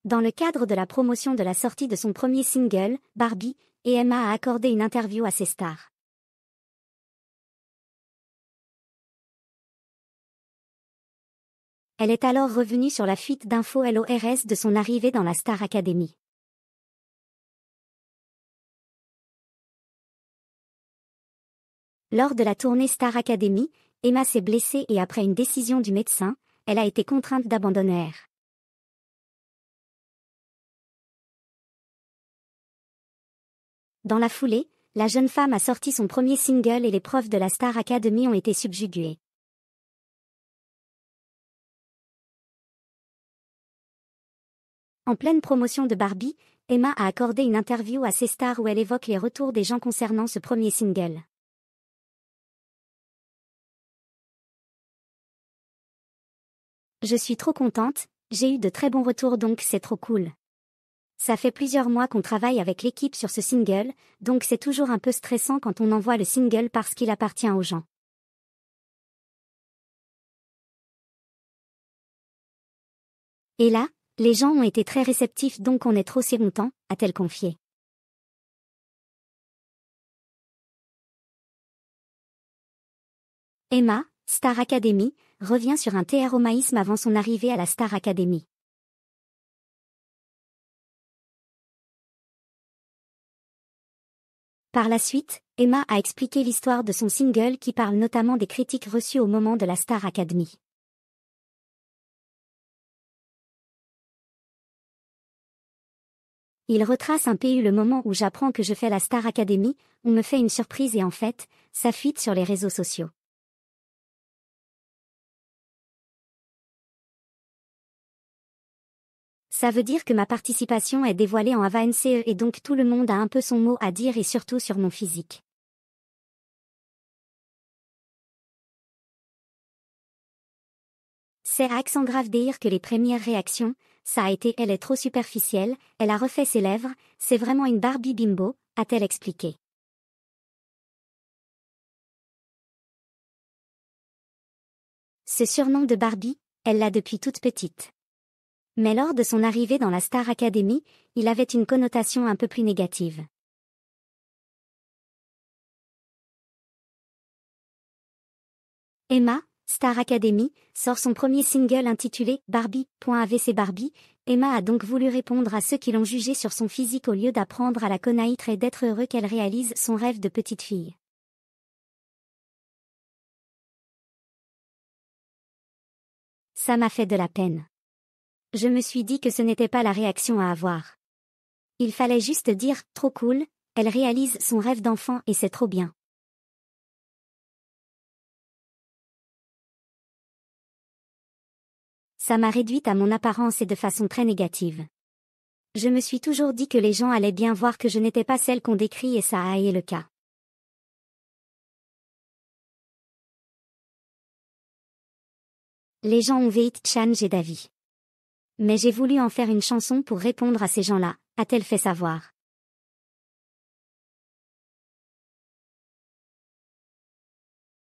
Dans le cadre de la promotion de la sortie de son premier single, Barbie, et Emma a accordé une interview à ses stars. Elle est alors revenue sur la fuite d'infos LORS de son arrivée dans la Star Academy. Lors de la tournée Star Academy, Emma s'est blessée et après une décision du médecin, elle a été contrainte d'abandonner. Dans la foulée, la jeune femme a sorti son premier single et les profs de la Star Academy ont été subjugués. En pleine promotion de Barbie, Emma a accordé une interview à ses stars où elle évoque les retours des gens concernant ce premier single. Je suis trop contente, j'ai eu de très bons retours donc c'est trop cool. Ça fait plusieurs mois qu'on travaille avec l'équipe sur ce single, donc c'est toujours un peu stressant quand on envoie le single parce qu'il appartient aux gens. Et là, les gens ont été très réceptifs donc on est trop contents, a-t-elle confié. Emma, Star Academy, revient sur un TROmaïsme avant son arrivée à la Star Academy. Par la suite, Emma a expliqué l'histoire de son single qui parle notamment des critiques reçues au moment de la Star Academy. Il retrace un peu le moment où j'apprends que je fais la Star Academy, on me fait une surprise et en fait, ça fuite sur les réseaux sociaux. Ça veut dire que ma participation est dévoilée en avance et donc tout le monde a un peu son mot à dire et surtout sur mon physique. C'est à accent grave dire que les premières réactions, ça a été elle est trop superficielle, elle a refait ses lèvres, c'est vraiment une Barbie bimbo, a-t-elle expliqué. Ce surnom de Barbie, elle l'a depuis toute petite. Mais lors de son arrivée dans la Star Academy, il avait une connotation un peu plus négative. Emma, Star Academy, sort son premier single intitulé Barbie.avc Barbie. Emma a donc voulu répondre à ceux qui l'ont jugée sur son physique au lieu d'apprendre à la connaître et d'être heureux qu'elle réalise son rêve de petite fille. Ça m'a fait de la peine. Je me suis dit que ce n'était pas la réaction à avoir. Il fallait juste dire « trop cool », elle réalise son rêve d'enfant et c'est trop bien. Ça m'a réduite à mon apparence et de façon très négative. Je me suis toujours dit que les gens allaient bien voir que je n'étais pas celle qu'on décrit et ça a été le cas. Les gens ont vite changé d'avis. Mais j'ai voulu en faire une chanson pour répondre à ces gens-là, a-t-elle fait savoir.